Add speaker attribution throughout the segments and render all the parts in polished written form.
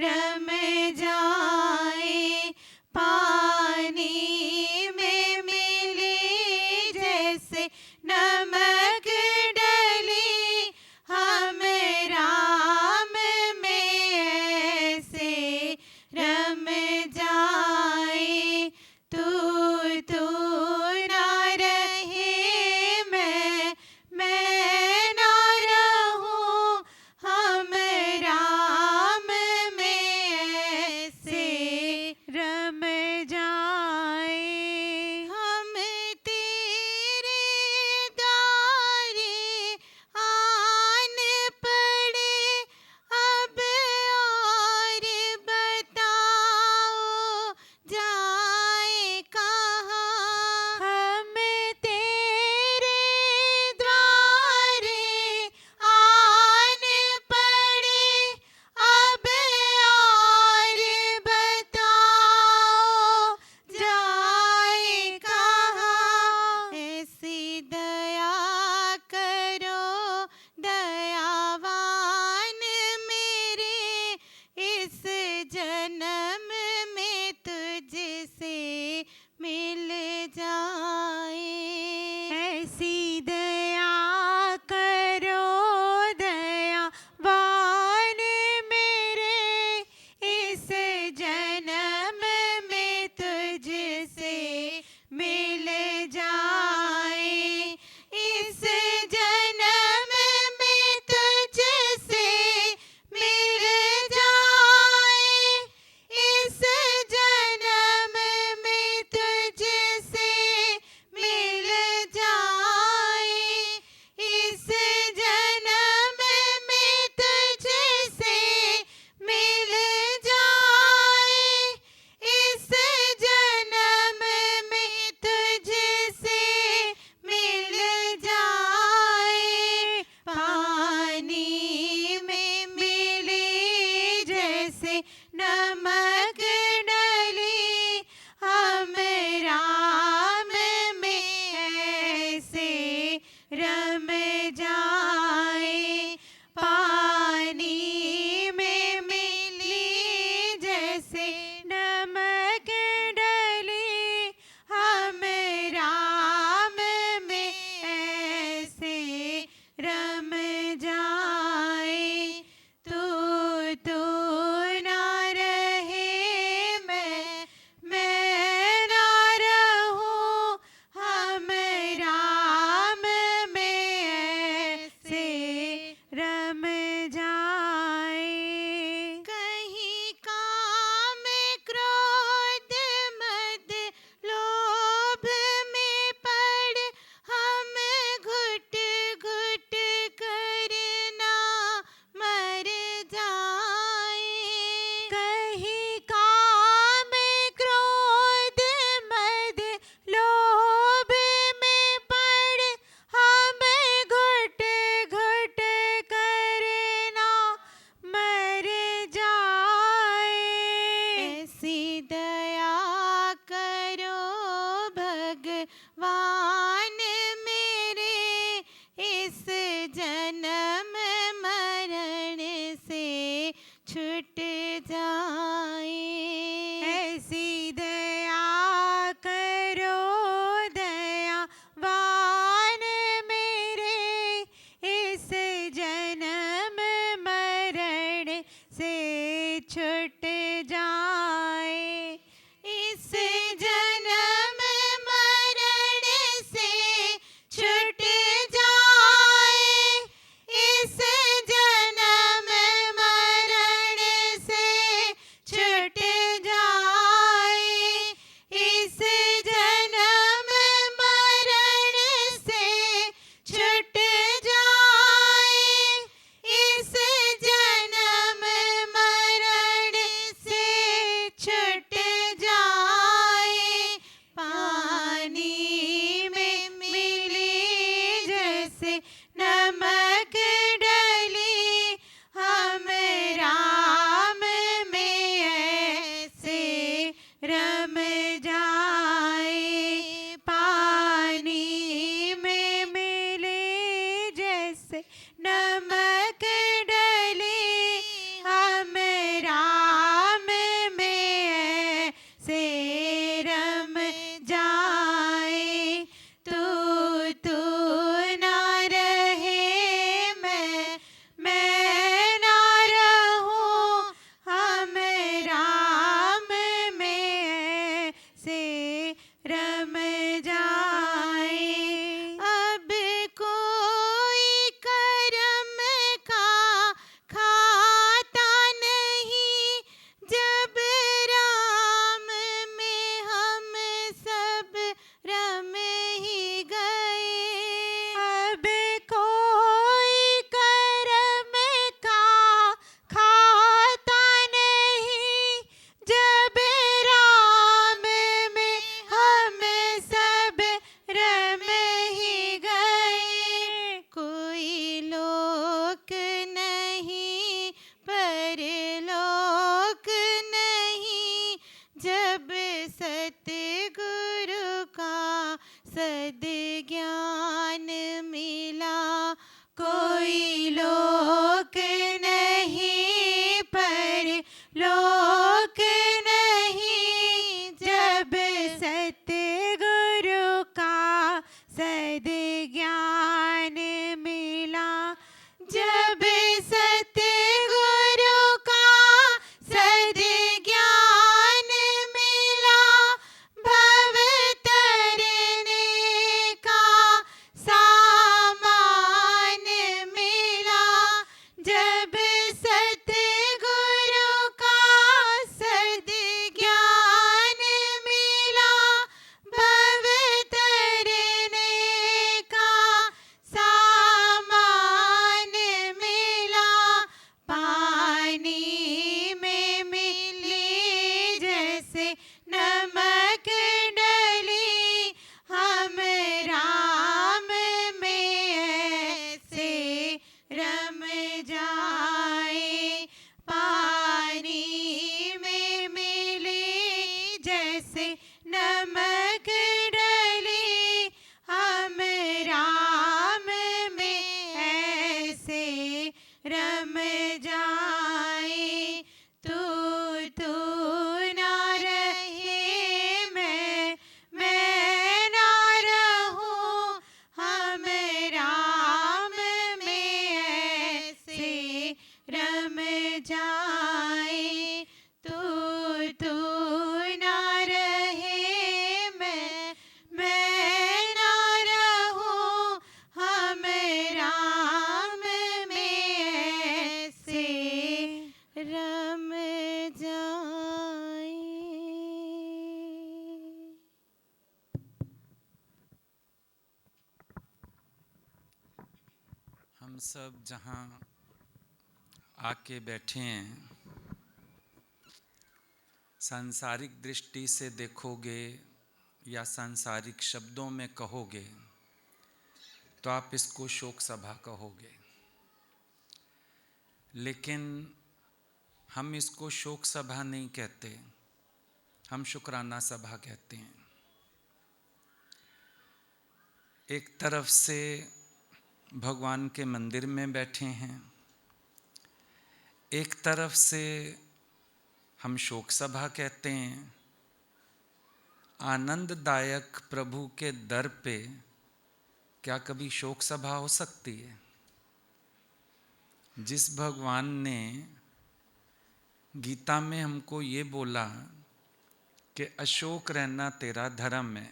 Speaker 1: रम जाए, पानी में मिली जैसे नमक डली, हम राम में ऐसे रम जाए। तू ना रहे, मैं ना रहूं, हम राम में ऐसे
Speaker 2: रम जाए।
Speaker 1: हम तेरे द्वारे आन पड़े, अब और बताओ जाए कहाँ।
Speaker 2: हम तेरे
Speaker 1: द्वारे आन पड़े, अब और बताओ जाए कहाँ। ऐसी दया करो दयावान मेरे, इस जन्म में तुझसे मिल जाए।
Speaker 2: ऐसी दया करो दयावान मेरे, इस जन्म में तुझसे मिल जाए।
Speaker 1: इस जन्म में तुझसे मिल जाए, इस जन्म में तुझसे मिल जाए, इस जन्म में तुझसे मिल जाए, इस जन्म में तुझसे मिल जाए। पानी में मिली जैसे नमक डली, हम राम में ऐसे रम जाए। पानी में मिली जैसे
Speaker 2: नमक डली,
Speaker 1: हम राम में ऐसे रम जाए। तू ना रहे, मैं ना रहूं, हम राम में ऐसे
Speaker 2: रम जाए।
Speaker 1: कहीं काम क्रोध मद लोभ में पड़, हम घुट घुट करना मर जाए।
Speaker 2: कहीं काम क्रोध मद लोभ में पड़, हम घुट घुट करना मर जाए।
Speaker 1: ऐसी दया करो भगवान मेरे, इस जन्म मरण से छूट जाए।
Speaker 2: ऐसी दया करो दयावान मेरे, इस जन्म मरण से छूट जाए।
Speaker 1: इस जन्म मरण से छूट जाए, इस जन्म मरण से छूट जाए, इस जन्म मरण से छूट जाए, इस जन्म मरण से जैसे नमक डली हम राम में ऐसे रम जाए। तू ना रहे मैं ना रहूं हम राम में ऐसे रम जाए। तू ना रहे मैं ना रहूं हम राम में ऐसे रम जाए।
Speaker 3: हम सब जहाँ आके बैठे हैं, सांसारिक दृष्टि से देखोगे या सांसारिक शब्दों में कहोगे तो आप इसको शोक सभा कहोगे, लेकिन हम इसको शोक सभा नहीं कहते, हम शुक्राना सभा कहते हैं। एक तरफ से भगवान के मंदिर में बैठे हैं, एक तरफ से हम शोक सभा कहते हैं। आनंददायक प्रभु के दर पे क्या कभी शोक सभा हो सकती है? जिस भगवान ने गीता में हमको ये बोला कि अशोक रहना तेरा धर्म है,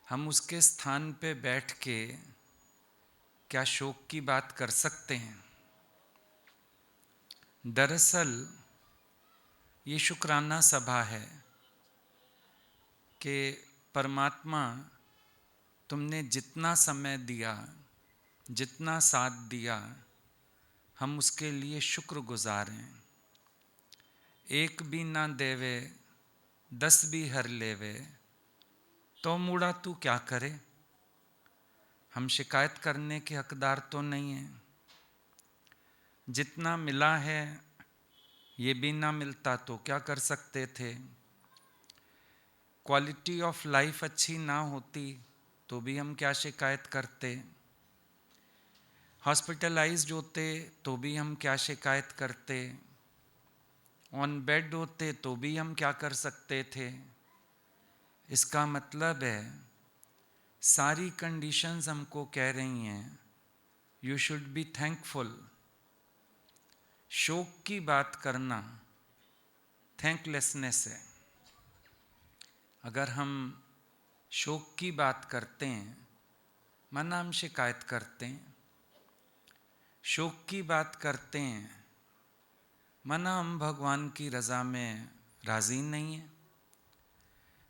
Speaker 3: हम उसके स्थान पे बैठ के क्या शोक की बात कर सकते हैं? दरअसल ये शुक्राना सभा है कि परमात्मा तुमने जितना समय दिया, जितना साथ दिया, हम उसके लिए शुक्रगुजार हैं। एक भी ना देवे 10 भी हर लेवे, तो मूड़ा तू क्या करे। हम शिकायत करने के हकदार तो नहीं हैं। जितना मिला है ये भी ना मिलता तो क्या कर सकते थे। क्वालिटी ऑफ लाइफ अच्छी ना होती तो भी हम क्या शिकायत करते। हॉस्पिटलाइज्ड होते तो भी हम क्या शिकायत करते। ऑन बेड होते तो भी हम क्या कर सकते थे। इसका मतलब है सारी कंडीशंस हमको कह रही हैं यू शुड बी थैंकफुल। शोक की बात करना थैंकलेसनेस है। अगर हम शोक की बात करते हैं माना हम शिकायत करते हैं। शोक की बात करते हैं माना हम भगवान की रज़ा में राज़ी नहीं हैं।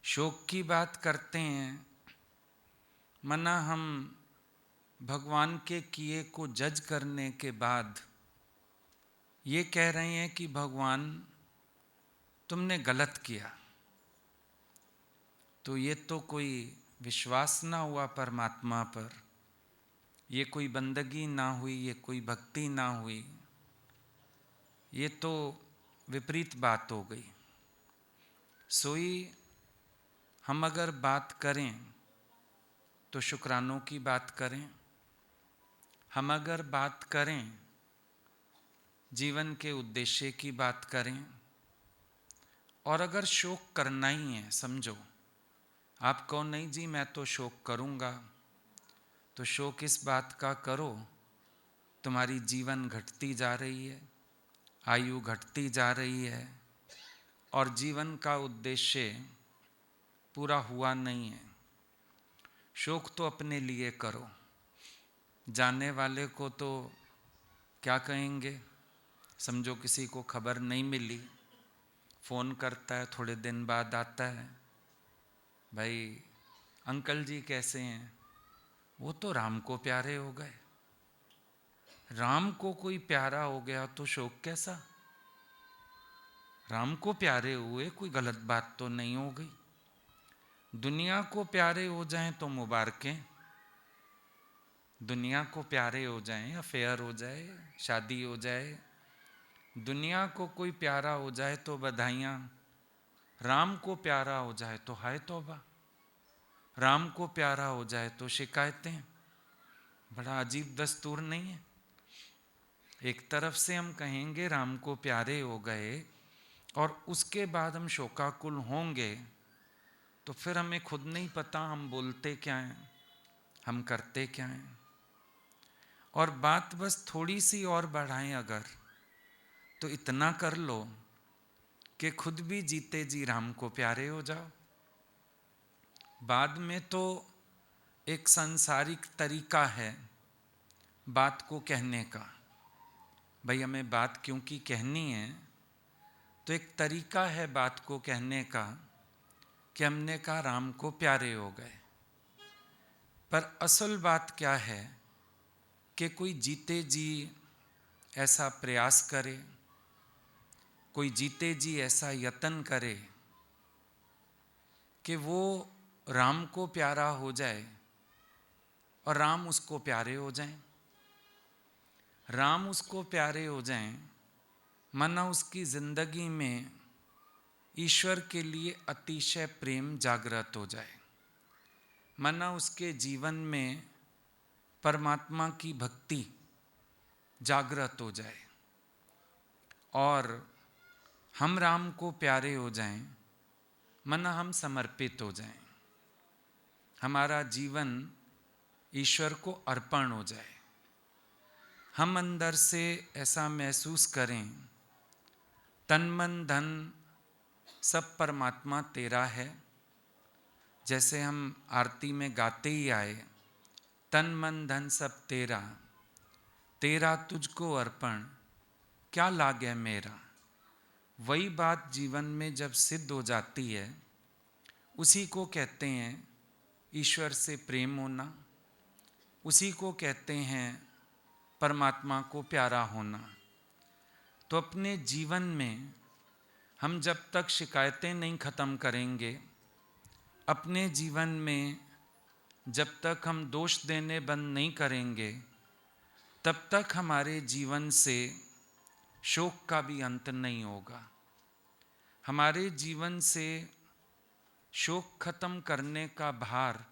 Speaker 3: शोक की बात करते हैं माना हम भगवान के किए को जज करने के बाद ये कह रहे हैं कि भगवान तुमने गलत किया। तो ये तो कोई विश्वास ना हुआ परमात्मा पर, ये कोई बंदगी ना हुई, ये कोई भक्ति ना हुई, ये तो विपरीत बात हो गई। सोई हम अगर बात करें तो शुक्रानों की बात करें। हम अगर बात करें जीवन के उद्देश्य की बात करें। और अगर शोक करना ही है, समझो आप कहो नहीं जी मैं तो शोक करूँगा, तो शोक इस बात का करो तुम्हारी जीवन घटती जा रही है, आयु घटती जा रही है और जीवन का उद्देश्य पूरा हुआ नहीं है। शोक तो अपने लिए करो, जाने वाले को तो क्या कहेंगे। समझो किसी को खबर नहीं मिली, फ़ोन करता है, थोड़े दिन बाद आता है, भाई अंकल जी कैसे हैं। वो तो राम को प्यारे हो गए। राम को कोई प्यारा हो गया तो शोक कैसा। राम को प्यारे हुए कोई गलत बात तो नहीं हो गई। दुनिया को प्यारे हो जाएं तो मुबारकें, दुनिया को प्यारे हो जाएं, अफेयर हो जाए, शादी हो जाए, दुनिया को कोई प्यारा हो जाए तो बधाइयाँ। राम को प्यारा हो जाए तो हाय तौबा, राम को प्यारा हो जाए तो शिकायतें। बड़ा अजीब दस्तूर नहीं है? एक तरफ से हम कहेंगे राम को प्यारे हो गए और उसके बाद हम शोकाकुल होंगे, तो फिर हमें खुद नहीं पता हम बोलते क्या हैं, हम करते क्या हैं। और बात बस थोड़ी सी और बढ़ाएं अगर, तो इतना कर लो कि खुद भी जीते जी राम को प्यारे हो जाओ। बाद में तो एक सांसारिक तरीका है बात को कहने का। भाई हमें बात क्योंकि कहनी है, तो एक तरीका है बात को कहने का कि हमने कहा राम को प्यारे हो गए। पर असल बात क्या है कि कोई जीते जी ऐसा प्रयास करे, कोई जीते जी ऐसा यत्न करे कि वो राम को प्यारा हो जाए और राम उसको प्यारे हो जाएं। राम उसको प्यारे हो जाएं, माना उसकी जिंदगी में ईश्वर के लिए अतिशय प्रेम जागृत हो जाए, माना उसके जीवन में परमात्मा की भक्ति जागृत हो जाए और हम राम को प्यारे हो जाएं, माना हम समर्पित हो जाएं, हमारा जीवन ईश्वर को अर्पण हो जाए। हम अंदर से ऐसा महसूस करें तन मन धन सब परमात्मा तेरा है। जैसे हम आरती में गाते ही आए, तन मन धन सब तेरा, तेरा तुझको अर्पण क्या लागे मेरा। वही बात जीवन में जब सिद्ध हो जाती है, उसी को कहते हैं ईश्वर से प्रेम होना, उसी को कहते हैं परमात्मा को प्यारा होना। तो अपने जीवन में हम जब तक शिकायतें नहीं ख़त्म करेंगे, अपने जीवन में जब तक हम दोष देने बंद नहीं करेंगे, तब तक हमारे जीवन से शोक का भी अंत नहीं होगा। हमारे जीवन से शोक खत्म करने का भार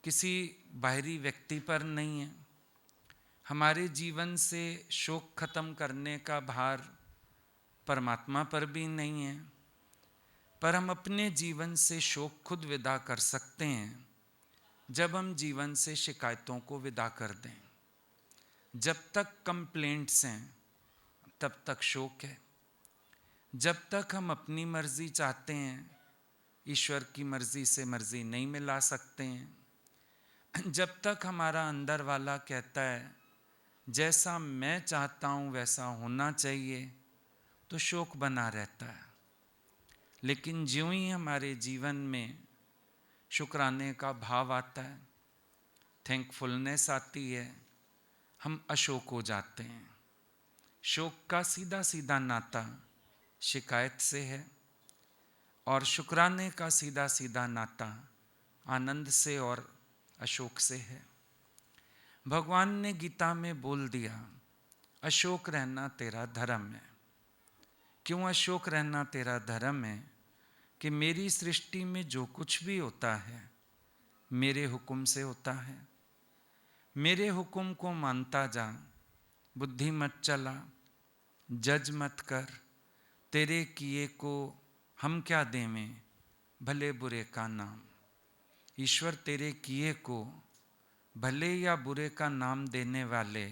Speaker 3: किसी बाहरी व्यक्ति पर नहीं है, हमारे जीवन से शोक खत्म करने का भार परमात्मा पर भी नहीं है। पर हम अपने जीवन से शोक खुद विदा कर सकते हैं जब हम जीवन से शिकायतों को विदा कर दें। जब तक कंप्लेंट्स हैं तब तक शोक है। जब तक हम अपनी मर्जी चाहते हैं, ईश्वर की मर्जी से मर्जी नहीं मिला सकते हैं। जब तक हमारा अंदर वाला कहता है जैसा मैं चाहता हूँ वैसा होना चाहिए, तो शोक बना रहता है। लेकिन ज्यों ही हमारे जीवन में शुक्राने का भाव आता है, थैंकफुलनेस आती है, हम अशोक हो जाते हैं। शोक का सीधा सीधा नाता शिकायत से है और शुक्राने का सीधा सीधा नाता आनंद से और अशोक से है। भगवान ने गीता में बोल दिया, अशोक रहना तेरा धर्म है। क्यों अशोक रहना तेरा धर्म है? कि मेरी सृष्टि में जो कुछ भी होता है मेरे हुक्म से होता है। मेरे हुक्म को मानता जा, बुद्धि मत चला, जज मत कर, तेरे किए को हम क्या देवें भले बुरे का नाम। ईश्वर तेरे किए को भले या बुरे का नाम देने वाले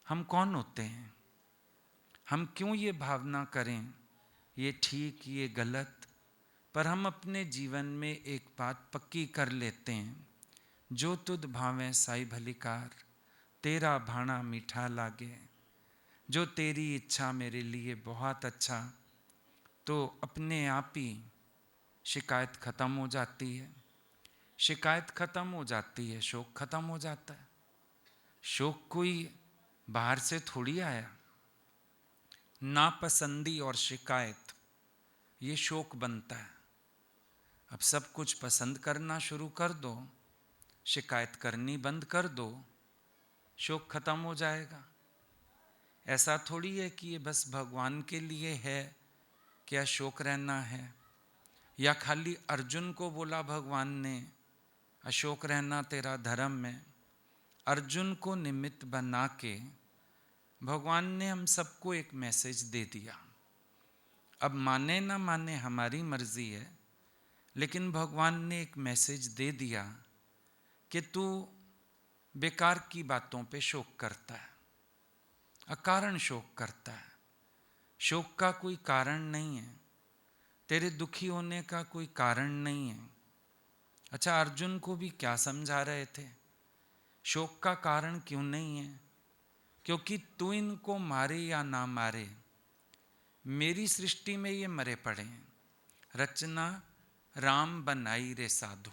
Speaker 3: हम कौन होते हैं? हम क्यों ये भावना करें ये ठीक ये गलत? पर हम अपने जीवन में एक बात पक्की कर लेते हैं, जो तुध भावें साई भलीकार, तेरा भाना मीठा लागे। जो तेरी इच्छा मेरे लिए बहुत अच्छा, तो अपने आप ही शिकायत खत्म हो जाती है। शिकायत खत्म हो जाती है, शोक खत्म हो जाता है। शोक कोई बाहर से थोड़ी आया। नापसंदी और शिकायत ये शोक बनता है। अब सब कुछ पसंद करना शुरू कर दो, शिकायत करनी बंद कर दो, शोक खत्म हो जाएगा। ऐसा थोड़ी है कि ये बस भगवान के लिए है क्या अशोक रहना है? या खाली अर्जुन को बोला भगवान ने अशोक रहना तेरा धर्म में? अर्जुन को निमित्त बना के भगवान ने हम सबको एक मैसेज दे दिया। अब माने ना माने हमारी मर्जी है, लेकिन भगवान ने एक मैसेज दे दिया कि तू बेकार की बातों पे शोक करता है, अकारण शोक करता है। शोक का कोई कारण नहीं है, तेरे दुखी होने का कोई कारण नहीं है। अच्छा, अर्जुन को भी क्या समझा रहे थे? शोक का कारण क्यों नहीं है? क्योंकि तू इनको मारे या ना मारे, मेरी सृष्टि में ये मरे पड़े हैं। रचना राम बनाई रे साधु।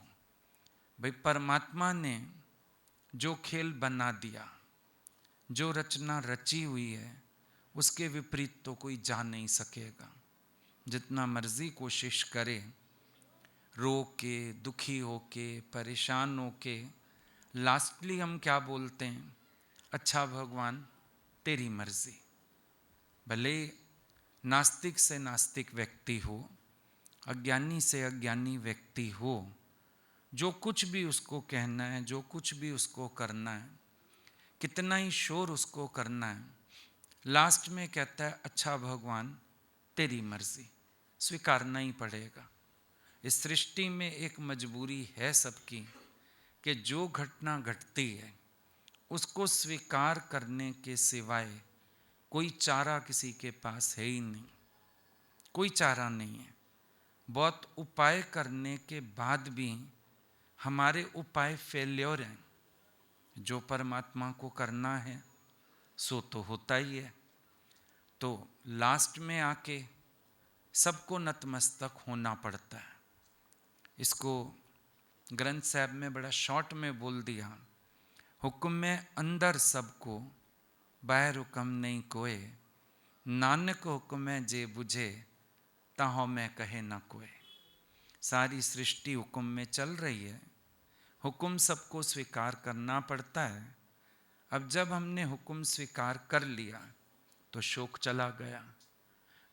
Speaker 3: भाई, परमात्मा ने जो खेल बना दिया, जो रचना रची हुई है, उसके विपरीत तो कोई जा नहीं सकेगा। जितना मर्जी कोशिश करे, रो के, दुखी हो के, परेशान हो के, लास्टली हम क्या बोलते हैं? अच्छा भगवान तेरी मर्जी। भले नास्तिक से नास्तिक व्यक्ति हो, अज्ञानी से अज्ञानी व्यक्ति हो, जो कुछ भी उसको कहना है, जो कुछ भी उसको करना है, कितना ही शोर उसको करना है, लास्ट में कहता है अच्छा भगवान तेरी मर्जी। स्वीकारना ही पड़ेगा। इस सृष्टि में एक मजबूरी है सबकी कि जो घटना घटती है उसको स्वीकार करने के सिवाय कोई चारा किसी के पास है ही नहीं। कोई चारा नहीं है। बहुत उपाय करने के बाद भी हमारे उपाय फेल्योर हैं। जो परमात्मा को करना है सो तो होता ही है। तो लास्ट में आके सबको नतमस्तक होना पड़ता है। इसको ग्रंथ साहब में बड़ा शॉर्ट में बोल दिया, हुक्म में अंदर सबको, बाहर हुक्म नहीं कोए, नानक हुक्म में जे बुझे, ताहो में कहे ना कोई। सारी सृष्टि हुक्म में चल रही है, हुक्म सबको स्वीकार करना पड़ता है। अब जब हमने हुक्म स्वीकार कर लिया तो शोक चला गया।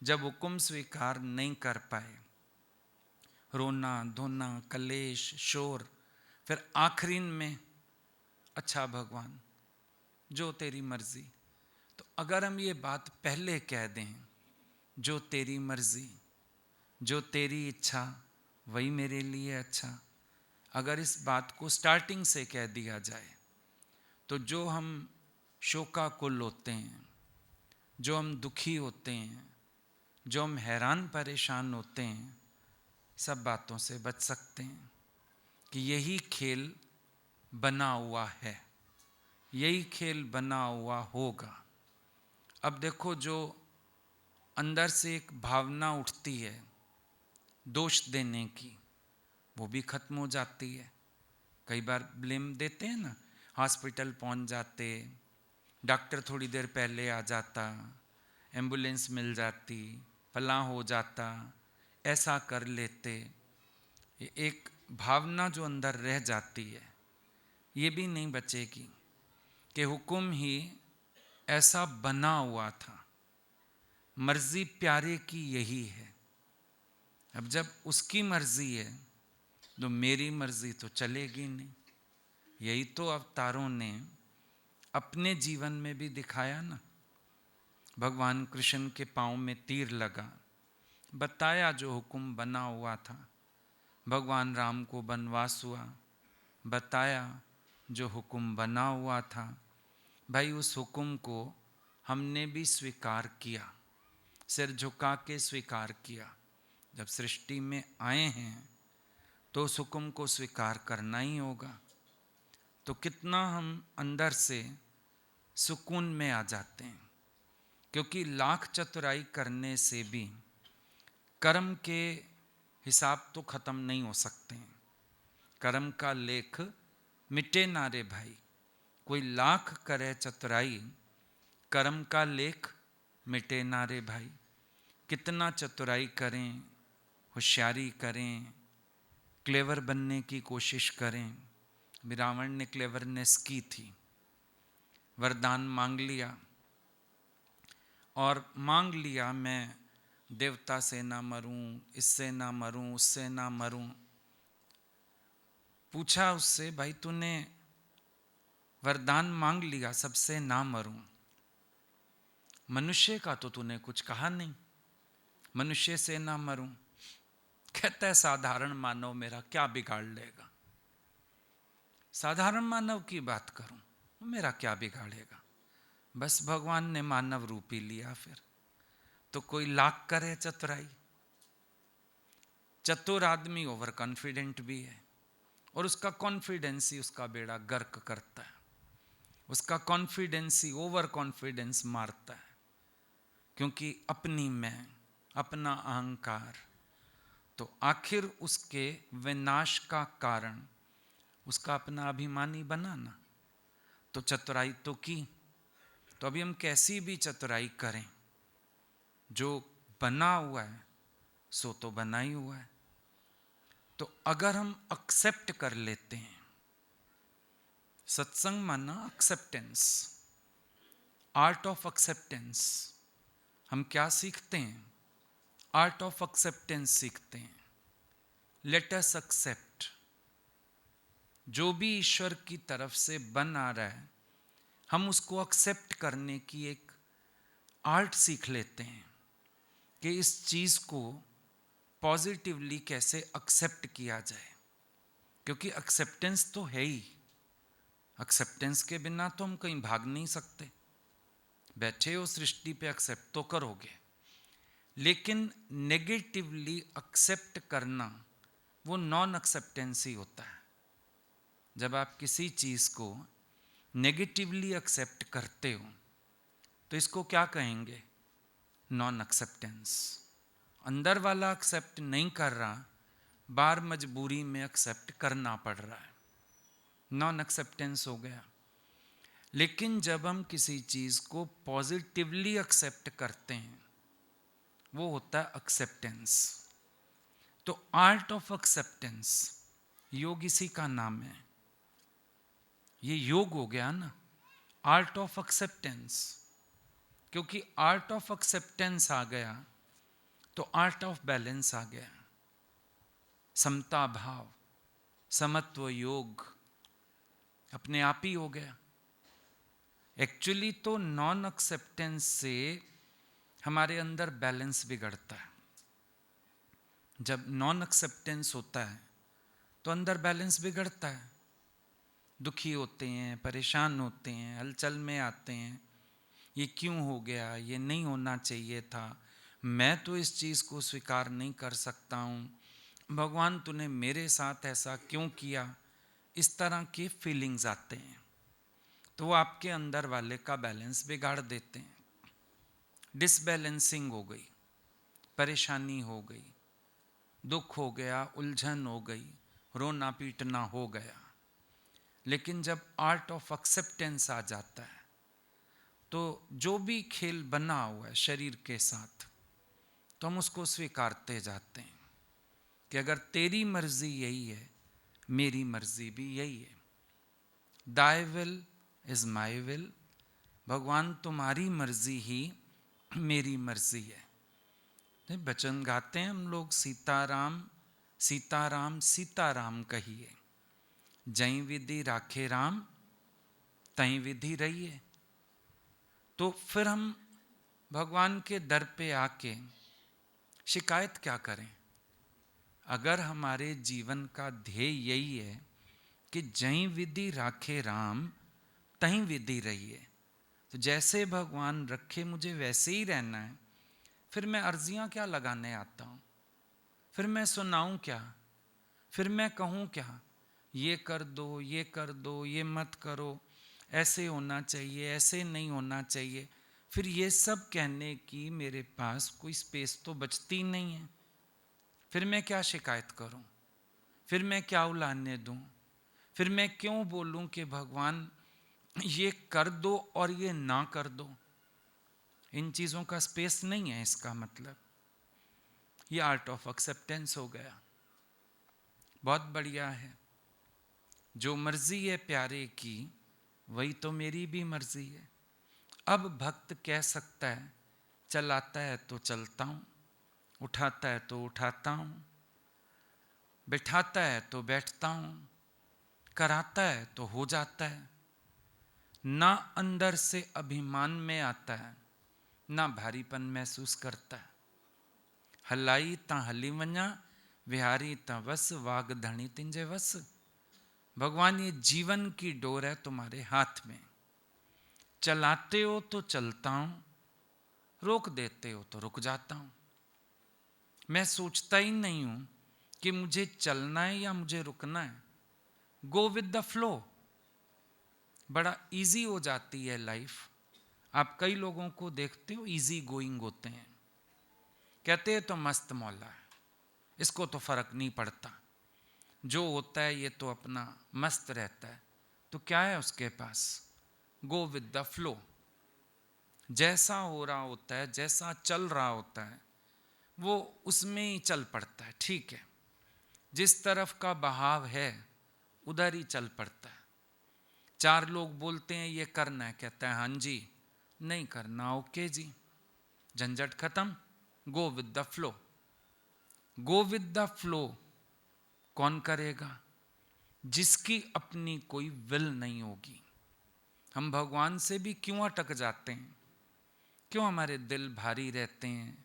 Speaker 3: जब हुक्म स्वीकार नहीं कर पाए, रोना धोना, कलेश, शोर, फिर आखिरी में अच्छा भगवान जो तेरी मर्जी। तो अगर हम ये बात पहले कह दें, जो तेरी मर्जी, जो तेरी इच्छा वही मेरे लिए अच्छा, अगर इस बात को स्टार्टिंग से कह दिया जाए तो जो हम शोकाकुल होते हैं, जो हम दुखी होते हैं, जो हम हैरान परेशान होते हैं, सब बातों से बच सकते हैं। कि यही खेल बना हुआ है, यही खेल बना हुआ होगा। अब देखो, जो अंदर से एक भावना उठती है दोष देने की, वो भी खत्म हो जाती है। कई बार ब्लेम देते हैं ना, हॉस्पिटल पहुंच जाते, डॉक्टर थोड़ी देर पहले आ जाता, एम्बुलेंस मिल जाती, फलां हो जाता, ऐसा कर लेते। ये एक भावना जो अंदर रह जाती है, ये भी नहीं बचेगी कि हुक्म ही ऐसा बना हुआ था, मर्जी प्यारे की यही है। अब जब उसकी मर्जी है तो मेरी मर्जी तो चलेगी नहीं। यही तो अवतारों ने अपने जीवन में भी दिखाया ना। भगवान कृष्ण के पांव में तीर लगा, बताया जो हुक्म बना हुआ था। भगवान राम को वनवास हुआ, बताया जो हुक्म बना हुआ था। भाई, उस हुक्म को हमने भी स्वीकार किया, सिर झुका के स्वीकार किया। जब सृष्टि में आए हैं तो उस हुक्म को स्वीकार करना ही होगा। तो कितना हम अंदर से सुकून में आ जाते हैं। क्योंकि लाख चतुराई करने से भी कर्म के हिसाब तो खत्म नहीं हो सकते हैं। कर्म का लेख मिटे ना रे भाई। कोई लाख करे चतुराई, कर्म का लेख मिटे ना रे भाई। कितना चतुराई करें, होशियारी करें, क्लेवर बनने की कोशिश करें। रावण ने क्लेवरनेस की थी, वरदान मांग लिया और मांग लिया मैं देवता से ना मरूं, इससे ना मरूं, उससे ना मरूं। पूछा उससे, भाई तूने वरदान मांग लिया सबसे ना मरूं, मनुष्य का तो तूने कुछ कहा नहीं, मनुष्य से ना मरूं। कहता है साधारण मानव मेरा क्या बिगाड़ लेगा, साधारण मानव की बात करूं मेरा क्या बिगाड़ेगा। बस भगवान ने मानव रूप ही लिया। फिर तो कोई लाख करे चतुराई, चतुर आदमी ओवर कॉन्फिडेंट भी है, और उसका कॉन्फिडेंस ही उसका बेड़ा गर्क करता है, उसका कॉन्फिडेंस ही ओवर कॉन्फिडेंस मारता है। क्योंकि अपनी मैं, अपना अहंकार, तो आखिर उसके विनाश का कारण उसका अपना अभिमानी बनाना। तो चतुराई तो की, तो अभी हम कैसी भी चतुराई करें, जो बना हुआ है सो तो बना ही हुआ है। तो अगर हम एक्सेप्ट कर लेते हैं, सत्संग माना एक्सेप्टेंस, आर्ट ऑफ एक्सेप्टेंस। हम क्या सीखते हैं? आर्ट ऑफ एक्सेप्टेंस सीखते हैं। लेट अस एक्सेप्ट, जो भी ईश्वर की तरफ से बन आ रहा है हम उसको एक्सेप्ट करने की एक आर्ट सीख लेते हैं कि इस चीज को पॉजिटिवली कैसे एक्सेप्ट किया जाए। क्योंकि एक्सेप्टेंस तो है ही, एक्सेप्टेंस के बिना तो हम कहीं भाग नहीं सकते। बैठे हो सृष्टि पे, एक्सेप्ट तो करोगे, लेकिन नेगेटिवली एक्सेप्ट करना वो नॉन एक्सेप्टेंस ही होता है। जब आप किसी चीज को नेगेटिवली एक्सेप्ट करते हो तो इसको क्या कहेंगे? Non acceptance. अंदर वाला एक्सेप्ट नहीं कर रहा, बाहर मजबूरी में एक्सेप्ट करना पड़ रहा है, नॉन एक्सेप्टेंस हो गया। लेकिन जब हम किसी चीज को पॉजिटिवली एक्सेप्ट करते हैं वो होता है एक्सेप्टेंस। तो आर्ट ऑफ एक्सेप्टेंस, योग इसी का नाम है। ये योग हो गया ना, आर्ट ऑफ एक्सेप्टेंस। क्योंकि आर्ट ऑफ एक्सेप्टेंस आ गया तो आर्ट ऑफ बैलेंस आ गया, समता भाव, समत्व योग अपने आप ही हो गया। एक्चुअली तो नॉन एक्सेप्टेंस से हमारे अंदर बैलेंस बिगड़ता है। जब नॉन एक्सेप्टेंस होता है तो अंदर बैलेंस बिगड़ता है, दुखी होते हैं, परेशान होते हैं, हलचल में आते हैं, ये क्यों हो गया, ये नहीं होना चाहिए था, मैं तो इस चीज़ को स्वीकार नहीं कर सकता हूँ, भगवान तूने मेरे साथ ऐसा क्यों किया। इस तरह की फीलिंग्स आते हैं तो वो आपके अंदर वाले का बैलेंस बिगाड़ देते हैं। डिसबैलेंसिंग हो गई, परेशानी हो गई, दुख हो गया, उलझन हो गई, रोना पीटना हो गया। लेकिन जब आर्ट ऑफ एक्सेप्टेंस आ जाता है तो जो भी खेल बना हुआ है शरीर के साथ, तो हम उसको स्वीकारते जाते हैं कि अगर तेरी मर्जी यही है, मेरी मर्जी भी यही है। Thy will is my will, भगवान तुम्हारी मर्जी ही मेरी मर्जी है। वचन गाते हैं हम लोग, सीताराम सीताराम सीताराम कहिए, जई विधि राखे राम तई विधि रहिए। तो फिर हम भगवान के दर पे आके शिकायत क्या करें? अगर हमारे जीवन का ध्येय यही है कि जई विधि राखे राम तहीं विधि रहिए, तो जैसे भगवान रखे मुझे वैसे ही रहना है, फिर मैं अर्जियां क्या लगाने आता हूँ? फिर मैं सुनाऊं क्या? फिर मैं कहूँ क्या? ये कर दो, ये कर दो, ये मत करो, ऐसे होना चाहिए, ऐसे नहीं होना चाहिए। फिर ये सब कहने की मेरे पास कोई स्पेस तो बचती नहीं है। फिर मैं क्या शिकायत करूं? फिर मैं क्या उलाहने दूं? फिर मैं क्यों बोलूं कि भगवान ये कर दो और ये ना कर दो? इन चीज़ों का स्पेस नहीं है। इसका मतलब ये आर्ट ऑफ एक्सेप्टेंस हो गया। बहुत बढ़िया है, जो मर्जी है प्यारे की वही तो मेरी भी मर्जी है। अब भक्त कह सकता है चलाता है तो चलता हूँ, उठाता है तो उठाता हूँ, बिठाता है तो बैठता हूँ, कराता है तो हो जाता है। ना अंदर से अभिमान में आता है, ना भारीपन महसूस करता है। हलाई ता हली वञा, विहारी ता वस, वाग धनी तिंजे वस। भगवान ये जीवन की डोर है तुम्हारे हाथ में, चलाते हो तो चलता हूं, रोक देते हो तो रुक जाता हूं। मैं सोचता ही नहीं हूं कि मुझे चलना है या मुझे रुकना है। गो विद द फ्लो। बड़ा इजी हो जाती है लाइफ। आप कई लोगों को देखते हो इजी गोइंग होते हैं, कहते हैं तो मस्त मौला है, इसको तो फर्क नहीं पड़ता, जो होता है ये तो अपना मस्त रहता है। तो क्या है उसके पास? Go with the flow. जैसा हो रहा होता है, जैसा चल रहा होता है, वो उसमें ही चल पड़ता है। ठीक है, जिस तरफ का बहाव है उधर ही चल पड़ता है। चार लोग बोलते हैं ये करना है, कहता है हाँ जी, नहीं करना ओके जी, झंझट खत्म। गो with the flow. Go with the flow कौन करेगा? जिसकी अपनी कोई विल नहीं होगी। हम भगवान से भी क्यों अटक जाते हैं? क्यों हमारे दिल भारी रहते हैं?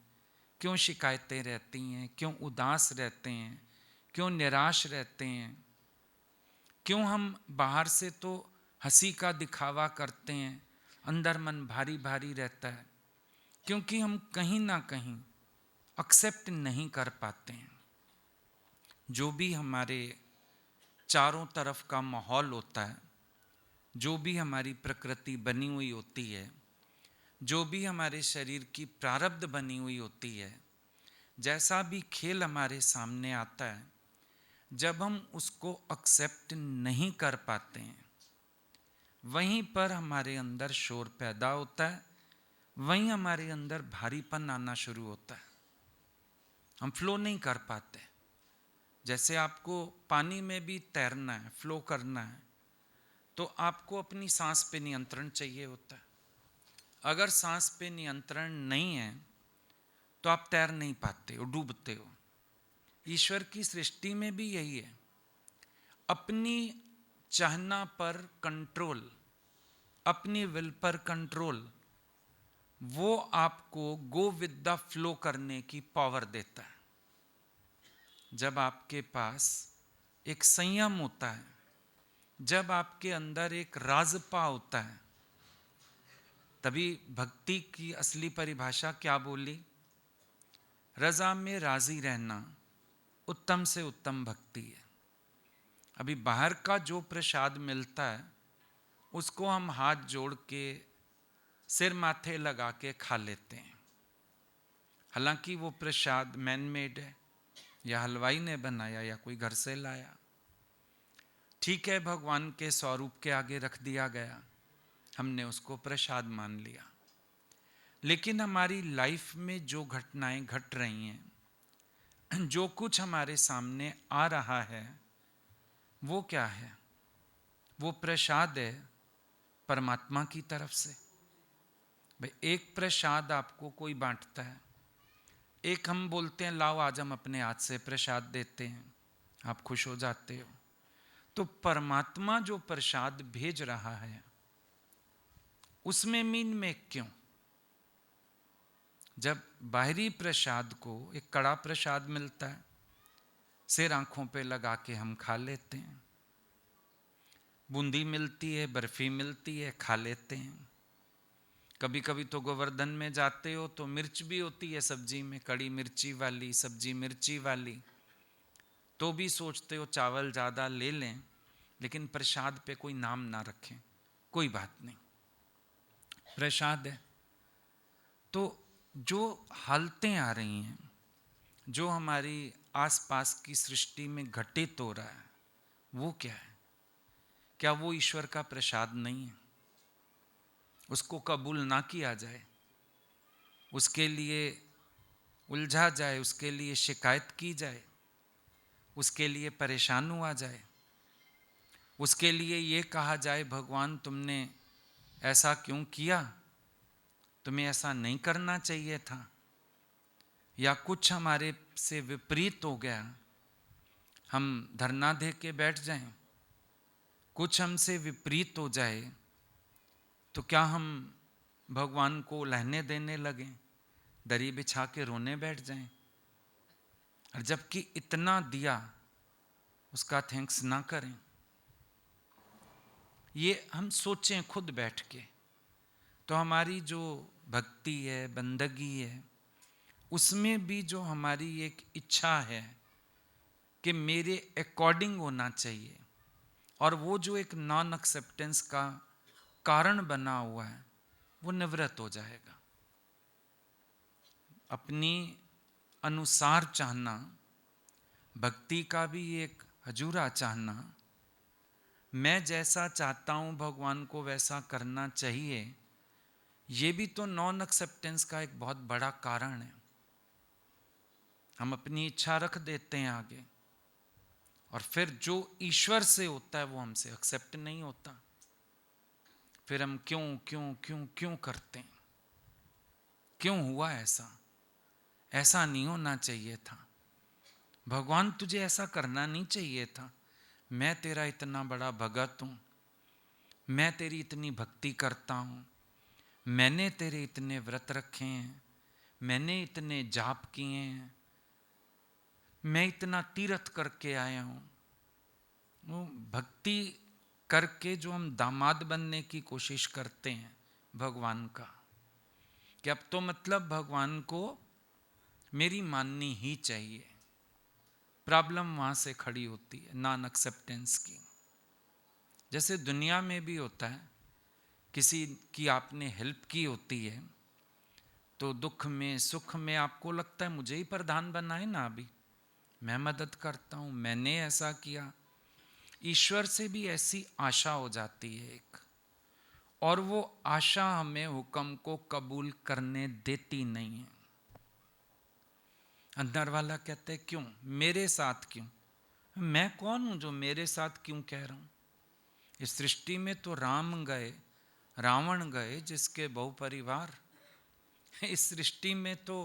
Speaker 3: क्यों शिकायतें रहती हैं? क्यों उदास रहते हैं? क्यों निराश रहते हैं? क्यों हम बाहर से तो हंसी का दिखावा करते हैं, अंदर मन भारी भारी रहता है? क्योंकि हम कहीं ना कहीं एक्सेप्ट नहीं कर पाते हैं जो भी हमारे चारों तरफ का माहौल होता है, जो भी हमारी प्रकृति बनी हुई होती है, जो भी हमारे शरीर की प्रारब्ध बनी हुई होती है, जैसा भी खेल हमारे सामने आता है, जब हम उसको एक्सेप्ट नहीं कर पाते हैं, वहीं पर हमारे अंदर शोर पैदा होता है, वहीं हमारे अंदर भारीपन आना शुरू होता है। हम फ्लो नहीं कर पाते। जैसे आपको पानी में भी तैरना है, फ्लो करना है, तो आपको अपनी सांस पे नियंत्रण चाहिए होता है। अगर सांस पे नियंत्रण नहीं है तो आप तैर नहीं पाते हो, डूबते हो। ईश्वर की सृष्टि में भी यही है। अपनी चाहना पर कंट्रोल, अपनी विल पर कंट्रोल, वो आपको गो विद द फ्लो करने की पावर देता है। जब आपके पास एक संयम होता है, जब आपके अंदर एक राजपा होता है, तभी भक्ति की असली परिभाषा क्या बोली? रजा में राजी रहना उत्तम से उत्तम भक्ति है। अभी बाहर का जो प्रसाद मिलता है उसको हम हाथ जोड़ के सिर माथे लगा के खा लेते हैं। हालांकि वो प्रसाद मैन मेड है, या हलवाई ने बनाया या कोई घर से लाया। ठीक है, भगवान के स्वरूप के आगे रख दिया गया, हमने उसको प्रसाद मान लिया। लेकिन हमारी लाइफ में जो घटनाएं घट रही हैं, जो कुछ हमारे सामने आ रहा है, वो क्या है? वो प्रसाद है परमात्मा की तरफ से। भाई, एक प्रसाद आपको कोई बांटता है, एक हम बोलते हैं लाओ आज हम अपने हाथ से प्रसाद देते हैं, आप खुश हो जाते हो। तो परमात्मा जो प्रसाद भेज रहा है उसमें मीन में क्यों? जब बाहरी प्रसाद को एक कड़ा प्रसाद मिलता है, सिर आंखों पे लगा के हम खा लेते हैं। बूंदी मिलती है, बर्फी मिलती है, खा लेते हैं। कभी कभी तो गोवर्धन में जाते हो तो मिर्च भी होती है सब्जी में, कड़ी मिर्ची वाली सब्जी, मिर्ची वाली, तो भी सोचते हो चावल ज़्यादा ले लें, लेकिन प्रसाद पे कोई नाम ना रखें। कोई बात नहीं, प्रसाद है। तो जो हालतें आ रही हैं, जो हमारी आसपास की सृष्टि में घटित हो रहा है, वो क्या है? क्या वो ईश्वर का प्रसाद नहीं है? उसको कबूल ना किया जाए, उसके लिए उलझा जाए, उसके लिए शिकायत की जाए, उसके लिए परेशान हुआ जाए, उसके लिए ये कहा जाए भगवान तुमने ऐसा क्यों किया, तुम्हें ऐसा नहीं करना चाहिए था, या कुछ हमारे से विपरीत हो गया, हम धरना दे के बैठ जाएं, कुछ हमसे विपरीत हो जाए तो क्या हम भगवान को लहने देने लगें, दरी बिछा के रोने बैठ जाएं? और जबकि इतना दिया उसका थैंक्स ना करें? ये हम सोचें खुद बैठ के, तो हमारी जो भक्ति है, बंदगी है, उसमें भी जो हमारी एक इच्छा है कि मेरे अकॉर्डिंग होना चाहिए, और वो जो एक नॉन एक्सेप्टेंस का कारण बना हुआ है, वो निवृत्त हो जाएगा। अपनी अनुसार चाहना, भक्ति का भी एक हजूरा चाहना, मैं जैसा चाहता हूँ भगवान को वैसा करना चाहिए, ये भी तो नॉन एक्सेप्टेंस का एक बहुत बड़ा कारण है। हम अपनी इच्छा रख देते हैं आगे, और फिर जो ईश्वर से होता है वो हमसे एक्सेप्ट नहीं होता। फिर हम क्यों क्यों क्यों क्यों करते हैं? क्यों हुआ ऐसा? ऐसा नहीं होना चाहिए था। भगवान तुझे ऐसा करना नहीं चाहिए था। मैं तेरा इतना बड़ा भगत हूँ, मैं तेरी इतनी भक्ति करता हूँ, मैंने तेरे इतने व्रत रखे हैं, मैंने इतने जाप किए हैं, मैं इतना तीर्थ करके आया हूँ। वो भक्ति करके जो हम दामाद बनने की कोशिश करते हैं भगवान का, कि अब तो मतलब भगवान को मेरी माननी ही चाहिए। प्रॉब्लम वहाँ से खड़ी होती है, नॉन एक्सेप्टेंस की। जैसे दुनिया में भी होता है, किसी की आपने हेल्प की होती है तो दुख में सुख में आपको लगता है मुझे ही प्रधान बनाए ना, अभी मैं मदद करता हूँ, मैंने ऐसा किया। ईश्वर से भी ऐसी आशा हो जाती है एक, और वो आशा हमें हुक्म को कबूल करने देती नहीं है। अंदर वाला कहते हैं क्यों मेरे साथ, क्यों मैं कौन हूं जो मेरे साथ क्यों कह रहा हूं? इस सृष्टि में तो राम गए, रावण गए, जिसके बहु परिवार। इस सृष्टि में तो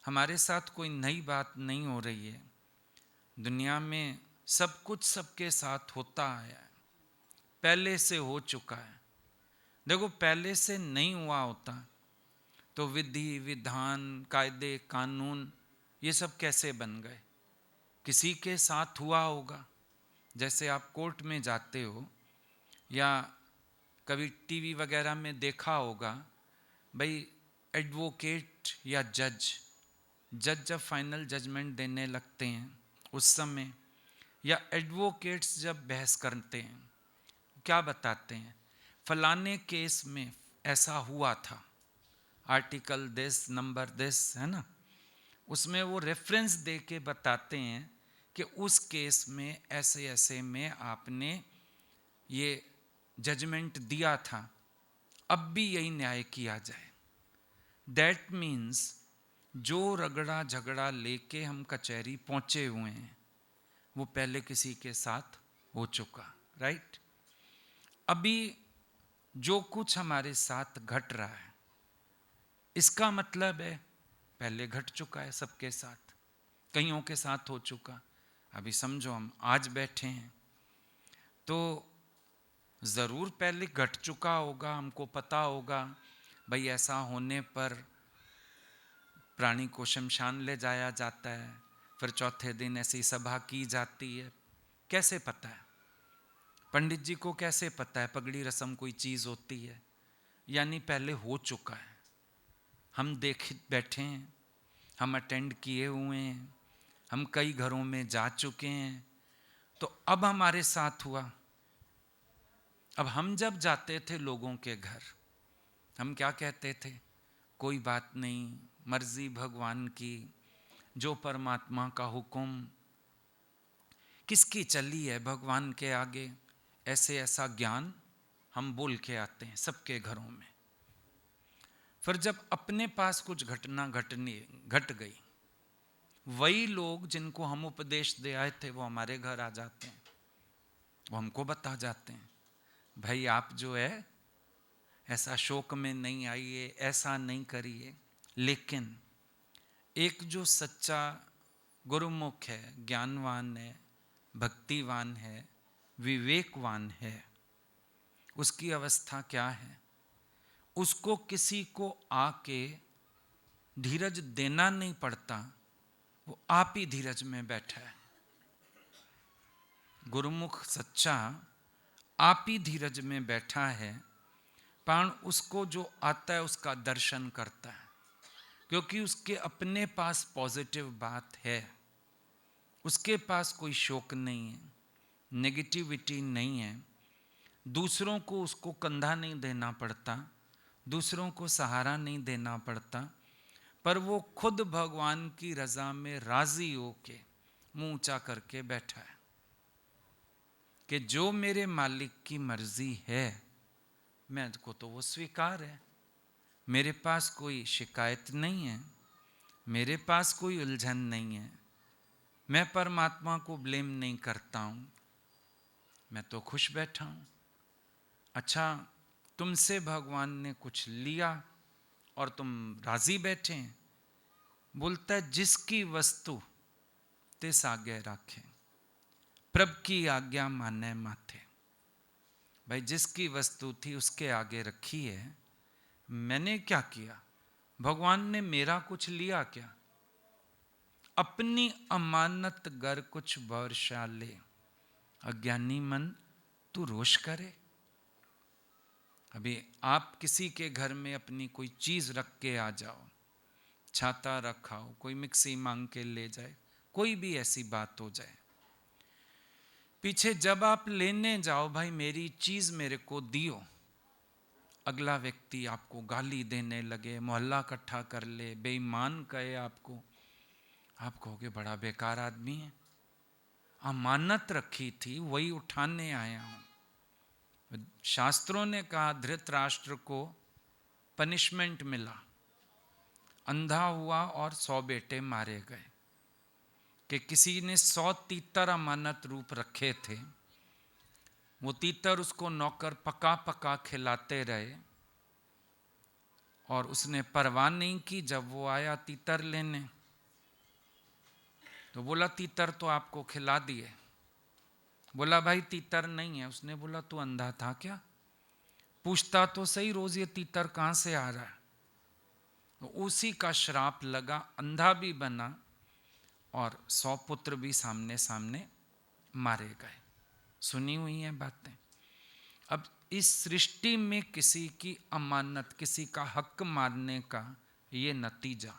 Speaker 3: हमारे साथ कोई नई बात नहीं हो रही है। दुनिया में सब कुछ सबके साथ होता है, पहले से हो चुका है। देखो, पहले से नहीं हुआ होता तो विधि विधान कायदे कानून ये सब कैसे बन गए? किसी के साथ हुआ होगा। जैसे आप कोर्ट में जाते हो, या कभी टीवी वगैरह में देखा होगा, भाई एडवोकेट या जज जब फाइनल जजमेंट देने लगते हैं उस समय, या एडवोकेट्स जब बहस करते हैं, क्या बताते हैं? फलाने केस में ऐसा हुआ था, आर्टिकल दिस नंबर दिस, है ना। उसमें वो रेफरेंस दे के बताते हैं कि उस केस में ऐसे ऐसे में आपने ये जजमेंट दिया था, अब भी यही न्याय किया जाए। दैट मीन्स जो रगड़ा झगड़ा लेके हम कचहरी पहुंचे हुए हैं वो पहले किसी के साथ हो चुका, राइट। अभी जो कुछ हमारे साथ घट रहा है, इसका मतलब है पहले घट चुका है सबके साथ, कईयों के साथ हो चुका। अभी समझो हम आज बैठे हैं तो ज़रूर पहले घट चुका होगा, हमको पता होगा भाई ऐसा होने पर प्राणी को शमशान ले जाया जाता है, फिर चौथे दिन ऐसी सभा की जाती है। कैसे पता है? पंडित जी को कैसे पता है पगड़ी रस्म कोई चीज़ होती है? यानी पहले हो चुका है, हम देख बैठे हैं, हम अटेंड किए हुए हैं, हम कई घरों में जा चुके हैं। तो अब हमारे साथ हुआ। अब हम जब जाते थे लोगों के घर, हम क्या कहते थे? कोई बात नहीं, मर्जी भगवान की, जो परमात्मा का हुक्म, किसकी चली है भगवान के आगे। ऐसे ऐसा ज्ञान हम बोल के आते हैं सबके घरों में। फिर जब अपने पास कुछ घटना घट गई, वही लोग जिनको हम उपदेश दे आए थे वो हमारे घर आ जाते हैं, वो हमको बता जाते हैं, भाई आप जो है ऐसा शोक में नहीं आइए, ऐसा नहीं करिए। लेकिन एक जो सच्चा गुरुमुख है, ज्ञानवान है, भक्तिवान है, विवेकवान है, उसकी अवस्था क्या है? उसको किसी को आके धीरज देना नहीं पड़ता, वो आप ही धीरज में बैठा है। गुरुमुख सच्चा आप ही धीरज में बैठा है, प्राण उसको जो आता है उसका दर्शन करता है, क्योंकि उसके अपने पास पॉजिटिव बात है, उसके पास कोई शोक नहीं है, नेगेटिविटी नहीं है, दूसरों को उसको कंधा नहीं देना पड़ता, दूसरों को सहारा नहीं देना पड़ता, पर वो खुद भगवान की रजा में राजी होके मुंह ऊंचा करके बैठा है कि जो मेरे मालिक की मर्जी है, मैं को तो वो स्वीकार है, मेरे पास कोई शिकायत नहीं है, मेरे पास कोई उलझन नहीं है, मैं परमात्मा को ब्लेम नहीं करता हूँ, मैं तो खुश बैठा हूँ। अच्छा, तुमसे भगवान ने कुछ लिया और तुम राजी बैठे हैं? बोलता है जिसकी वस्तु तिस आगे रखे, प्रभ की आज्ञा माने माथे। भाई जिसकी वस्तु थी उसके आगे रखी है, मैंने क्या किया? भगवान ने मेरा कुछ लिया क्या? अपनी अमानत गर कुछ वर्षा ले, अज्ञानी मन तू रोष करे। अभी आप किसी के घर में अपनी कोई चीज रख के आ जाओ, छाता रखा हो, कोई मिक्सी मांग के ले जाए, कोई भी ऐसी बात हो जाए, पीछे जब आप लेने जाओ, भाई मेरी चीज मेरे को दियो, अगला व्यक्ति आपको गाली देने लगे, मोहल्ला इकट्ठा कर ले, बेईमान कहे आपको, आप कहोगे बड़ा बेकार आदमी है, अमानत रखी थी वही उठाने आया हूं। शास्त्रों ने कहा धृतराष्ट्र को पनिशमेंट मिला, अंधा हुआ और 100 बेटे मारे गए, कि किसी ने 100 तीतर अमानत रूप रखे थे, वो तीतर उसको नौकर पका पका खिलाते रहे और उसने परवाह नहीं की। जब वो आया तीतर लेने तो बोला तीतर तो आपको खिला दिए, बोला भाई तीतर नहीं है, उसने बोला तू अंधा था क्या? पूछता तो सही रोज ये तीतर कहां से आ रहा है। तो उसी का श्राप लगा, अंधा भी बना और 100 पुत्र भी सामने सामने मारे गए। सुनी हुई हैं बातें। अब इस सृष्टि में किसी की अमानत, किसी का हक मारने का ये नतीजा,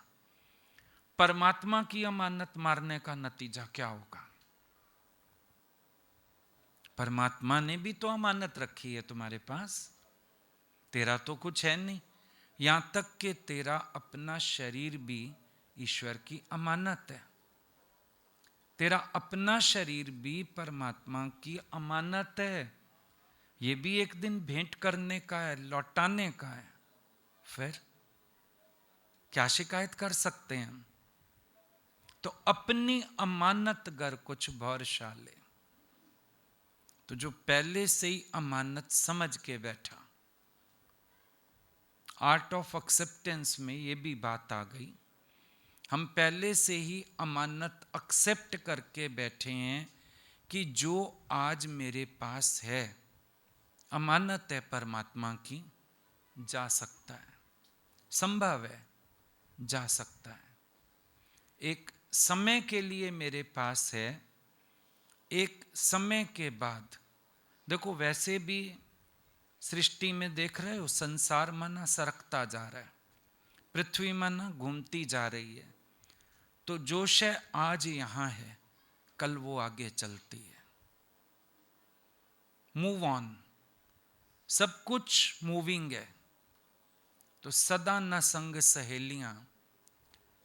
Speaker 3: परमात्मा की अमानत मारने का नतीजा क्या होगा? परमात्मा ने भी तो अमानत रखी है तुम्हारे पास, तेरा तो कुछ है नहीं, यहां तक कि तेरा अपना शरीर भी ईश्वर की अमानत है, तेरा अपना शरीर भी परमात्मा की अमानत है, ये भी एक दिन भेंट करने का है, लौटाने का है। फिर क्या शिकायत कर सकते हैं हम? तो अपनी अमानत गर कुछ भौरशा ले, तो जो पहले से ही अमानत समझ के बैठा, आर्ट ऑफ एक्सेप्टेंस में ये भी बात आ गई, हम पहले से ही अमानत एक्सेप्ट करके बैठे हैं कि जो आज मेरे पास है अमानत है परमात्मा की, जा सकता है, संभव है, जा सकता है, एक समय के लिए मेरे पास है, एक समय के बाद देखो, वैसे भी सृष्टि में देख रहे हो, संसार माना सरकता जा रहा है, पृथ्वी माना घूमती जा रही है, तो जो शय आज यहां है कल वो आगे चलती है, मूव ऑन, सब कुछ मूविंग है। तो सदा न संग सहेलियां,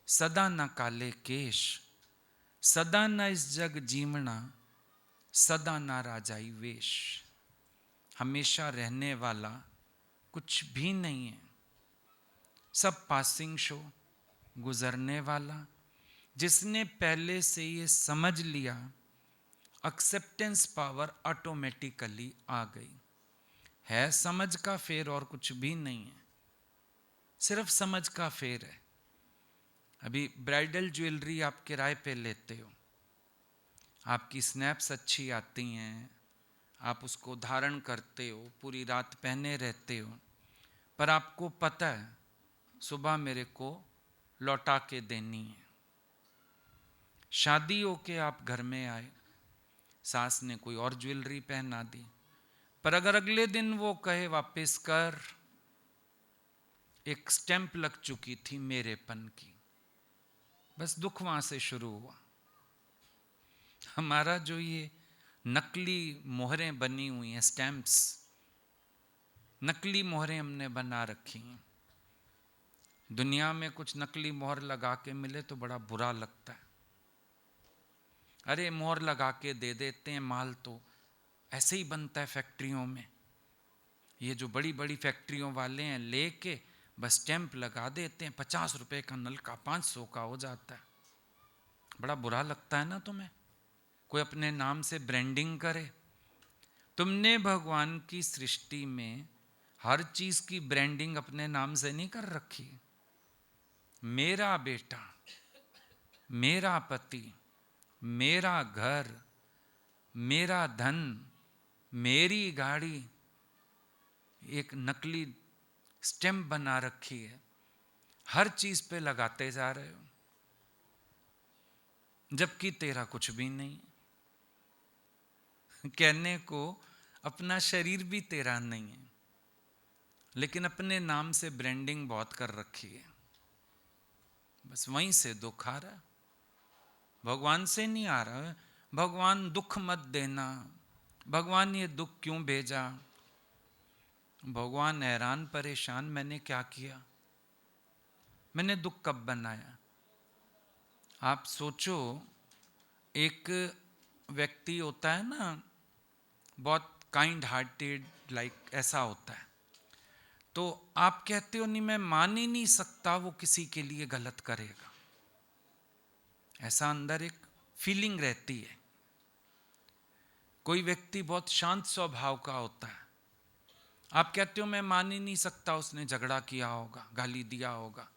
Speaker 3: सदा न काले केश, सदा न इस जग जीवना, सदा न राजाई वेश। हमेशा रहने वाला कुछ भी नहीं है, सब पासिंग शो, गुजरने वाला। जिसने पहले से ये समझ लिया, एक्सेप्टेंस पावर ऑटोमेटिकली आ गई है। समझ का फेर और कुछ भी नहीं है, सिर्फ समझ का फेर है। अभी ब्राइडल ज्वेलरी आप किराए पे लेते हो, आपकी स्नैप्स अच्छी आती हैं, आप उसको धारण करते हो, पूरी रात पहने रहते हो, पर आपको पता है सुबह मेरे को लौटा के देनी है। शादी होके आप घर में आए, सास ने कोई और ज्वेलरी पहना दी, पर अगर अगले दिन वो कहे वापस कर, एक स्टैंप लग चुकी थी मेरेपन की, बस दुख वहां से शुरू हुआ। हमारा जो ये नकली मोहरें बनी हुई हैं, स्टैंप्स, नकली मोहरें हमने बना रखी हैं। दुनिया में कुछ नकली मोहर लगा के मिले तो बड़ा बुरा लगता है। अरे मोहर लगा के दे देते हैं, माल तो ऐसे ही बनता है फैक्ट्रियों में। ये जो बड़ी बड़ी फैक्ट्रियों वाले हैं लेके बस स्टैंप लगा देते हैं, 50 रुपए का नलका 500 का हो जाता है। बड़ा बुरा लगता है ना तुम्हें, कोई अपने नाम से ब्रांडिंग करे। तुमने भगवान की सृष्टि में हर चीज की ब्रांडिंग अपने नाम से नहीं कर रखी। मेरा बेटा, मेरा पति, मेरा घर, मेरा धन, मेरी गाड़ी, एक नकली स्टैंप बना रखी है, हर चीज पे लगाते जा रहे हो, जबकि तेरा कुछ भी नहीं। कहने को अपना शरीर भी तेरा नहीं है, लेकिन अपने नाम से ब्रांडिंग बहुत कर रखी है। बस वहीं से दुख आ रहा है, भगवान से नहीं आ रहा है। भगवान दुख मत देना, भगवान ये दुख क्यों भेजा। भगवान हैरान परेशान, मैंने क्या किया, मैंने दुख कब बनाया। आप सोचो, एक व्यक्ति होता है ना बहुत काइंड हार्टेड, लाइक ऐसा होता है, तो आप कहते हो नहीं मैं मान ही नहीं सकता वो किसी के लिए गलत करेगा, ऐसा अंदर एक फीलिंग रहती है। कोई व्यक्ति बहुत शांत स्वभाव का होता है, आप कहते हो मैं मान ही नहीं सकता उसने झगड़ा किया होगा, गाली दिया होगा,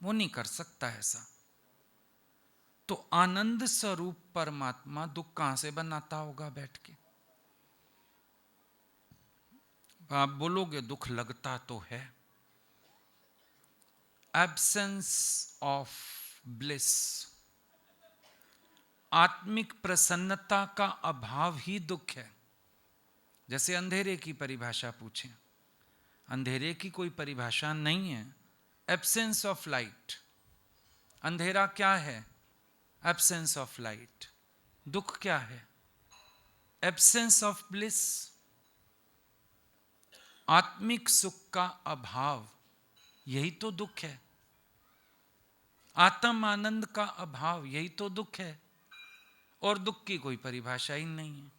Speaker 3: वो नहीं कर सकता ऐसा। तो आनंद स्वरूप परमात्मा दुख कहां से बनाता होगा बैठ के। आप बोलोगे दुख लगता तो है, एब्सेंस ऑफ ब्लिस, आत्मिक प्रसन्नता का अभाव ही दुख है। जैसे अंधेरे की परिभाषा पूछें, अंधेरे की कोई परिभाषा नहीं है, एब्सेंस ऑफ लाइट। अंधेरा क्या है? Absence of light. दुख क्या है? एब्सेंस ऑफ ब्लिस, आत्मिक सुख का अभाव, यही तो दुख है। आत्म आनंद का अभाव, यही तो दुख है। और दुख की कोई परिभाषा ही नहीं है।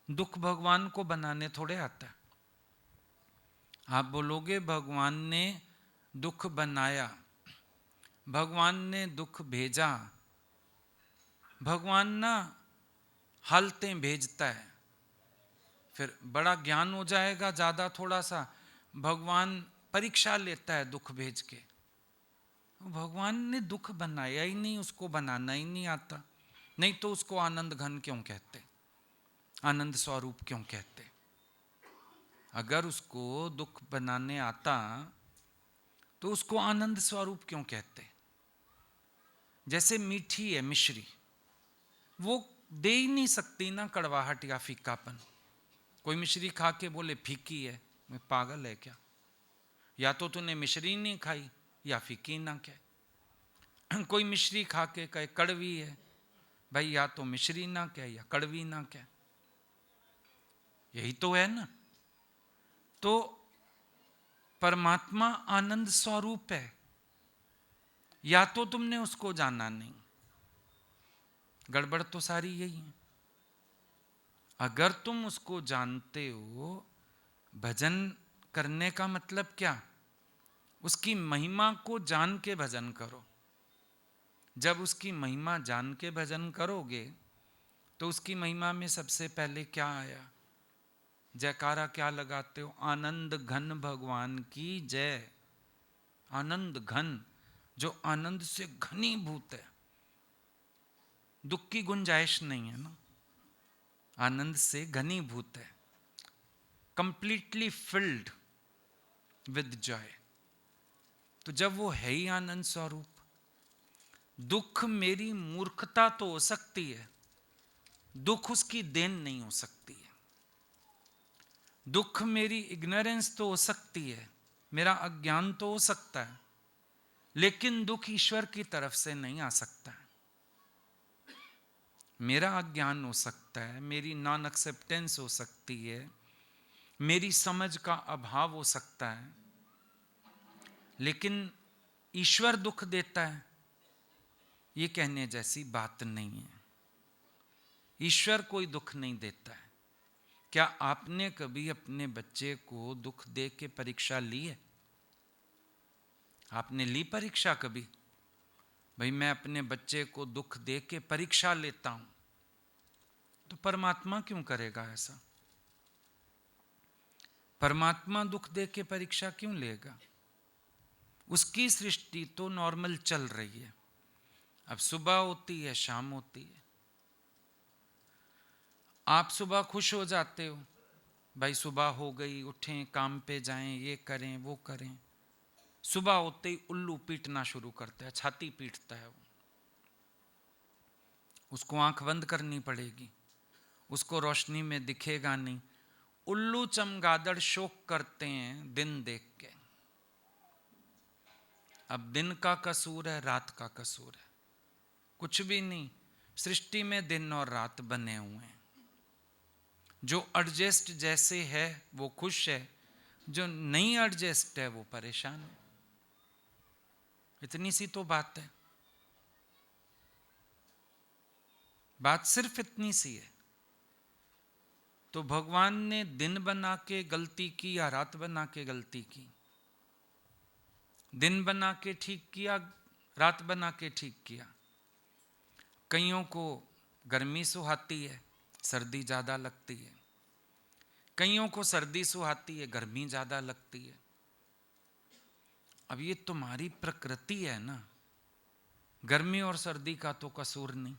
Speaker 3: दुख भगवान को बनाने थोड़े आता है। आप बोलोगे भगवान ने दुख बनाया, भगवान ने दुख भेजा। भगवान ना हालतें भेजता है, फिर बड़ा ज्ञान हो जाएगा ज्यादा थोड़ा सा। भगवान परीक्षा लेता है दुख भेज के। भगवान ने दुख बनाया ही नहीं, उसको बनाना ही नहीं आता, नहीं तो उसको आनंद घन क्यों कहते, आनंद स्वरूप क्यों कहते। अगर उसको दुख बनाने आता तो उसको आनंद स्वरूप क्यों कहते। जैसे मीठी है मिश्री, वो दे ही नहीं सकती ना कड़वाहट या फीकापन। कोई मिश्री खा के बोले फीकी है, मैं पागल है क्या। या तो तूने मिश्री नहीं खाई या फीकी ना कह। कोई मिश्री खा के कहे कड़वी है, भाई या तो मिश्री ना कह या कड़वी ना कह, यही तो है ना। तो परमात्मा आनंद स्वरूप है, या तो तुमने उसको जाना नहीं, गड़बड़ तो सारी यही है। अगर तुम उसको जानते हो, भजन करने का मतलब क्या, उसकी महिमा को जान के भजन करो। जब उसकी महिमा जान के भजन करोगे तो उसकी महिमा में सबसे पहले क्या आया, जयकारा क्या लगाते हो, आनंद घन भगवान की जय। आनंद घन, जो आनंद से घनीभूत है, दुख की गुंजाइश नहीं है ना, आनंद से घनीभूत है, कंप्लीटली फिल्ड विद जॉय। तो जब वो है ही आनंद स्वरूप, दुख मेरी मूर्खता तो हो सकती है, दुख उसकी देन नहीं हो सकती है। दुख मेरी इग्नोरेंस तो हो सकती है, मेरा अज्ञान तो हो सकता है, लेकिन दुख ईश्वर की तरफ से नहीं आ सकता है। मेरा अज्ञान हो सकता है, मेरी नॉन एक्सेप्टेंस हो सकती है, मेरी समझ का अभाव हो सकता है, लेकिन ईश्वर दुख देता है, ये कहने जैसी बात नहीं है। ईश्वर कोई दुख नहीं देता है। क्या आपने कभी अपने बच्चे को दुख दे के परीक्षा ली है? आपने ली परीक्षा कभी? भाई मैं अपने बच्चे को दुख दे के परीक्षा लेता हूं, तो परमात्मा क्यों करेगा ऐसा? परमात्मा दुख दे के परीक्षा क्यों लेगा? उसकी सृष्टि तो नॉर्मल चल रही है। अब सुबह होती है, शाम होती है, आप सुबह खुश हो जाते हो, भाई सुबह हो गई, उठें, काम पे जाएं, ये करें वो करें। सुबह होते ही उल्लू पीटना शुरू करता है, छाती पीटता है वो, उसको आंख बंद करनी पड़ेगी, उसको रोशनी में दिखेगा नहीं। उल्लू चमगादड़ शोक करते हैं दिन देख के। अब दिन का कसूर है, रात का कसूर है? कुछ भी नहीं, सृष्टि में दिन और रात बने हुए हैं। जो एडजस्ट जैसे है वो खुश है, जो नहीं एडजस्ट है वो परेशान है। इतनी सी तो बात है, बात सिर्फ इतनी सी है। तो भगवान ने दिन बना के गलती की या रात बना के गलती की? दिन बना के ठीक किया, रात बना के ठीक किया। कईयों को गर्मी सुहाती है, सर्दी ज़्यादा लगती है, कईयों को सर्दी सुहाती है, गर्मी ज़्यादा लगती है। अब ये तुम्हारी प्रकृति है ना, गर्मी और सर्दी का तो कसूर नहीं।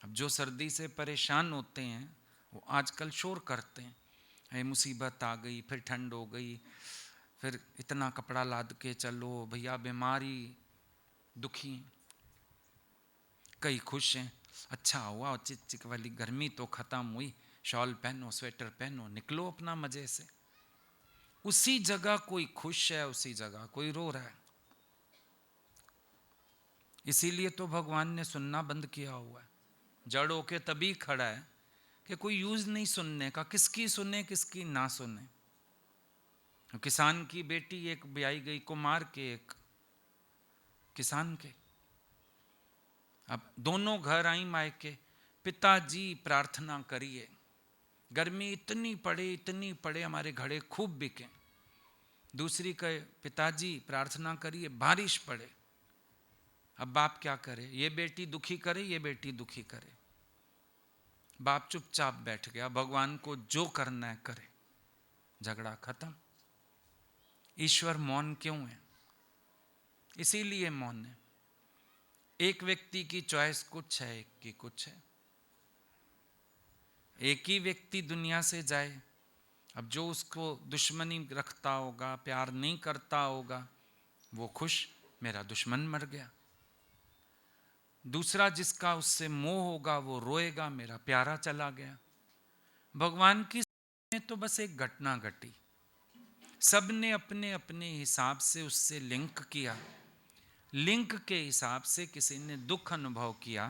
Speaker 3: अब जो सर्दी से परेशान होते हैं वो आजकल शोर करते हैं, ये मुसीबत आ गई, फिर ठंड हो गई, फिर इतना कपड़ा लाद के चलो, भैया बीमारी, दुखी। कई खुश हैं, अच्छा हुआ चिक चिक वाली गर्मी तो ख़त्म हुई, शॉल पहनो, स्वेटर पहनो, निकलो अपना मज़े से। उसी जगह कोई खुश है, उसी जगह कोई रो रहा है। इसीलिए तो भगवान ने सुनना बंद किया हुआ है, जड़ होके तभी खड़ा है कि कोई यूज़ नहीं सुनने का, किसकी सुने किसकी ना सुने। किसान की बेटी एक ब्याई गई, कुमार के एक किसान के। अब दोनों घर आई मायके, पिताजी प्रार्थना करिए, गर्मी इतनी पड़े हमारे घड़े खूब बिके। दूसरी कहे पिताजी प्रार्थना करिए बारिश पड़े। अब बाप क्या करे, ये बेटी दुखी करे, ये बेटी दुखी करे। बाप चुपचाप बैठ गया, भगवान को जो करना है करे, झगड़ा खत्म। ईश्वर मौन क्यों है? इसीलिए मौन है। एक व्यक्ति की चॉइस कुछ है, एक की कुछ है। एक ही व्यक्ति दुनिया से जाए, अब जो उसको दुश्मनी रखता होगा, प्यार नहीं करता होगा, वो खुश, मेरा दुश्मन मर गया। दूसरा जिसका उससे मोह होगा वो रोएगा, मेरा प्यारा चला गया। भगवान की में तो बस एक घटना घटी, सबने अपने अपने हिसाब से उससे लिंक किया। लिंक के हिसाब से किसी ने दुख अनुभव किया,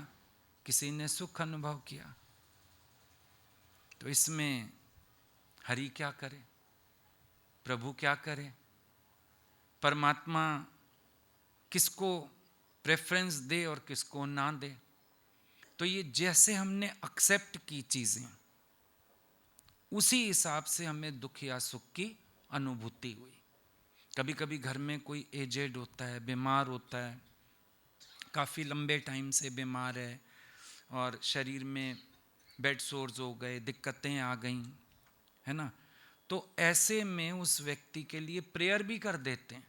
Speaker 3: किसी ने सुख अनुभव किया। तो इसमें हरि क्या करे, प्रभु क्या करे, परमात्मा किसको प्रेफरेंस दे और किसको ना दे? तो ये जैसे हमने एक्सेप्ट की चीजें, उसी हिसाब से हमें दुख या सुख की अनुभूति हुई। कभी कभी घर में कोई एजेड होता है, बीमार होता है, काफ़ी लंबे टाइम से बीमार है और शरीर में बेड सोर्स हो गए, दिक्कतें आ गई, है ना। तो ऐसे में उस व्यक्ति के लिए प्रेयर भी कर देते हैं,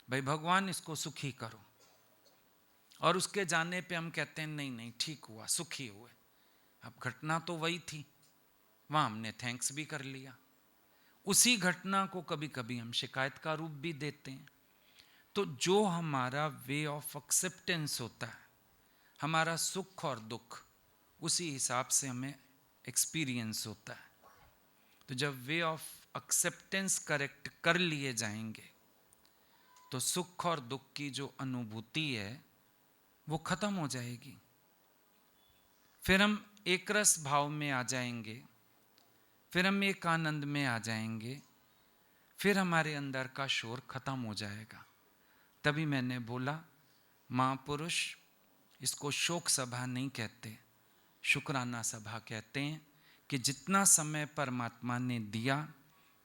Speaker 3: भाई भगवान इसको सुखी करो, और उसके जाने पे हम कहते हैं नहीं नहीं ठीक हुआ, सुखी हुए। अब घटना तो वही थी, वहां हमने थैंक्स भी कर लिया। उसी घटना को कभी कभी हम शिकायत का रूप भी देते हैं। तो जो हमारा वे ऑफ एक्सेप्टेंस होता है, हमारा सुख और दुख उसी हिसाब से हमें एक्सपीरियंस होता है। तो जब वे ऑफ एक्सेप्टेंस करेक्ट कर लिए जाएंगे तो सुख और दुख की जो अनुभूति है वो खत्म हो जाएगी। फिर हम एक रस भाव में आ जाएंगे, फिर हम एक आनंद में आ जाएंगे, फिर हमारे अंदर का शोर खत्म हो जाएगा। तभी मैंने बोला महापुरुष इसको शोक सभा नहीं कहते, शुक्राना सभा कहते हैं कि जितना समय परमात्मा ने दिया,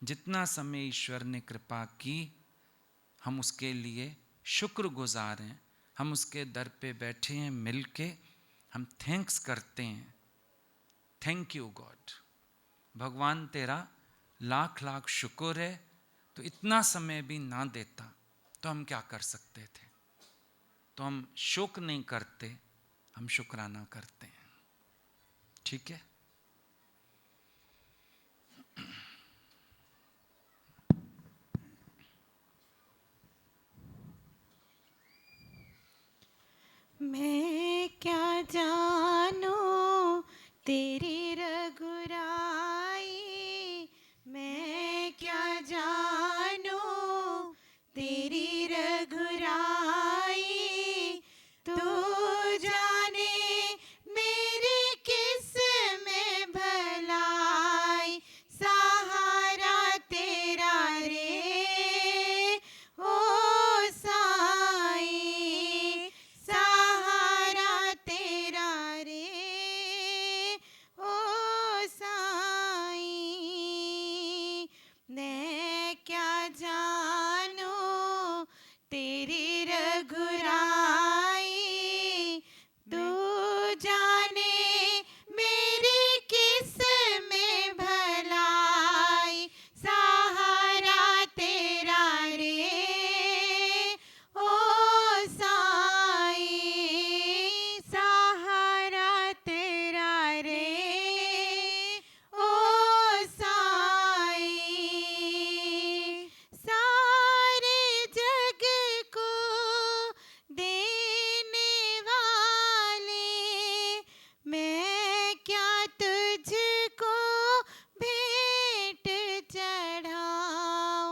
Speaker 3: जितना समय ईश्वर ने कृपा की, हम उसके लिए शुक्रगुजार हैं। हम उसके दर पे बैठे हैं, मिल के हम थैंक्स करते हैं। थैंक यू गॉड, भगवान तेरा लाख लाख शुक्र है। तो इतना समय भी ना देता तो हम क्या कर सकते थे। तो हम शोक नहीं करते, हम शुक्राना करते हैं। ठीक है।
Speaker 1: मैं क्या जानूं तेरी रघुराई, मैं क्या जानूं तेरी रघुराई। तू जाने मेरी किस में भलाई, सहारा तेरा रे ओ साईं, सहारा तेरा रे ओ साईं। मैं क्या जानूं तेरी रघुराई, तू जाने मेरी किस में भलाई, सहारा तेरा रे ओ साईं, सहारा तेरा रे ओ साईं। सारे जग को देने वाले, मैं क्या तुझको भेंट चढ़ाऊं।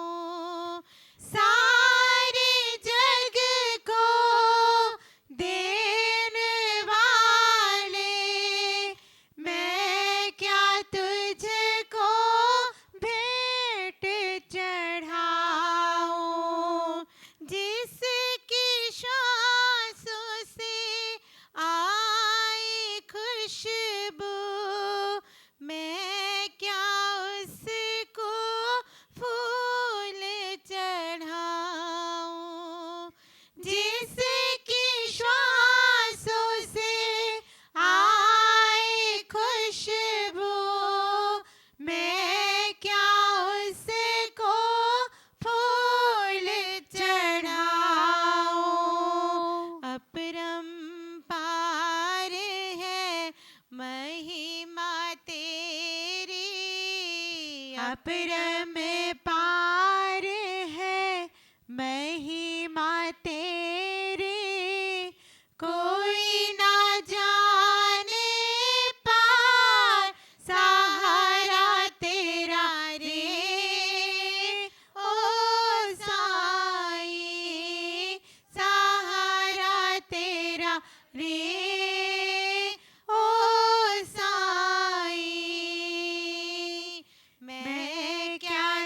Speaker 1: सारे जग को देने वाले, मैं क्या तुझको भेंट चढ़ाऊं। जिसकी श्वासों से आए खुशबू, मैं क्या उसको फूल चढ़ाऊं। जिसकी श्वासों से आए खुशबू, मैं क्या उसको फूल चढ़ाऊं। अपरंपार है महिमा तेरी, अपरंपार है महिमा तेरी। कोई ना जाने पार, सहारा तेरा रे ओ साईं, सहारा तेरा रे ओ साईं। मैं क्या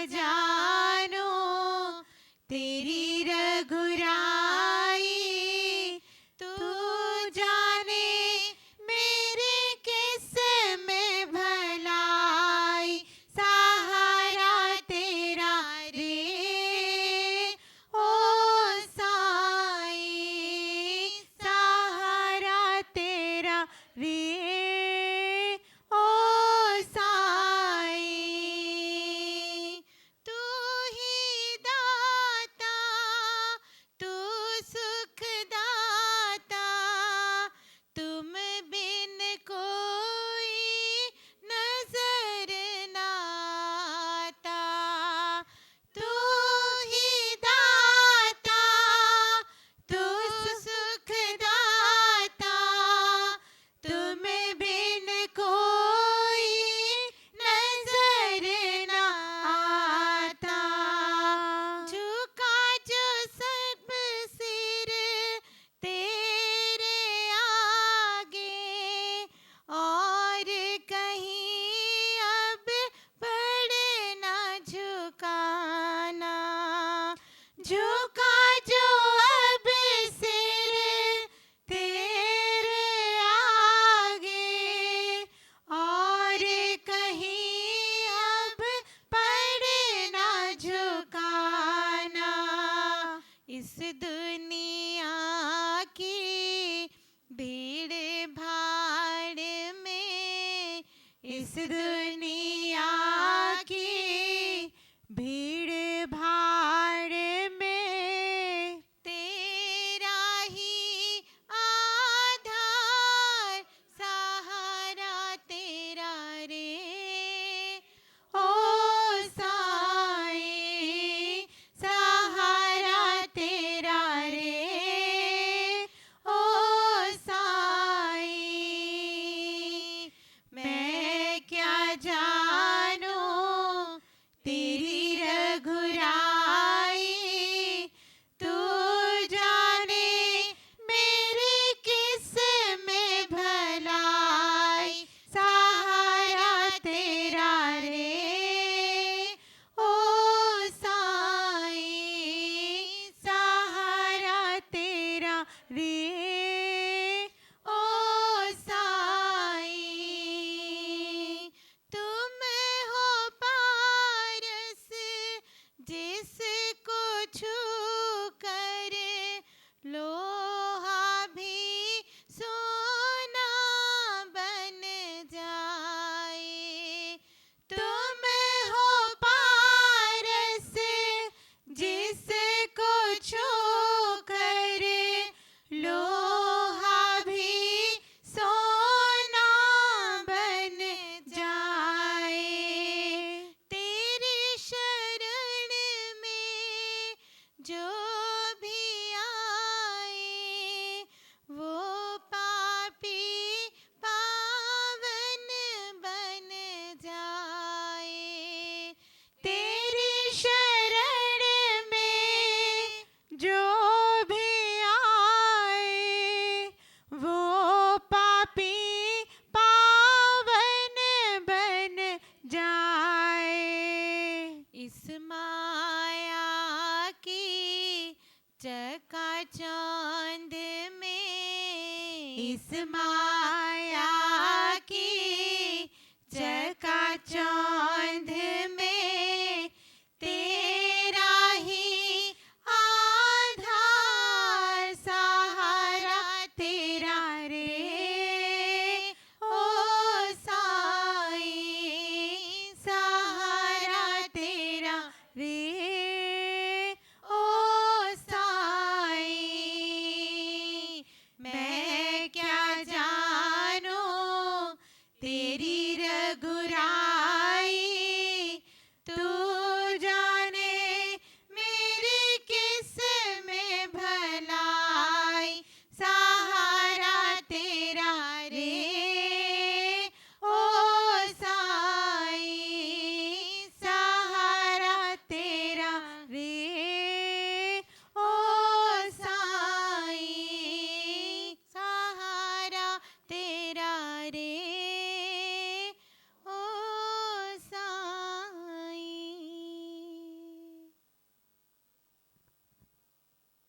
Speaker 1: इस दुनिया की
Speaker 2: भीड़ भाड़ में
Speaker 1: तेरा ही आधार सहारा तेरा रे ओ साईं सहारा तेरा रे ओ साईं मैं क्या जानूं तेरी रघुराई तू जाने मेरी किस में भलाई सहारा तेरा रे ओ साईं सहारा तेरा
Speaker 2: रे
Speaker 1: ओ साईं तुम हो पारस जिसको छू कर लोहा भी सोना बन जाए तुम हो पारस जिसको छू कर लोहा भी सोना बन जाए तेरी शरण में जो भी आए वो पापी पावन बन जाए तेरी शरण में
Speaker 2: जो भी आए वो पापी पावन बन जाए
Speaker 1: इस माया की चकाचौंध में
Speaker 2: इस माया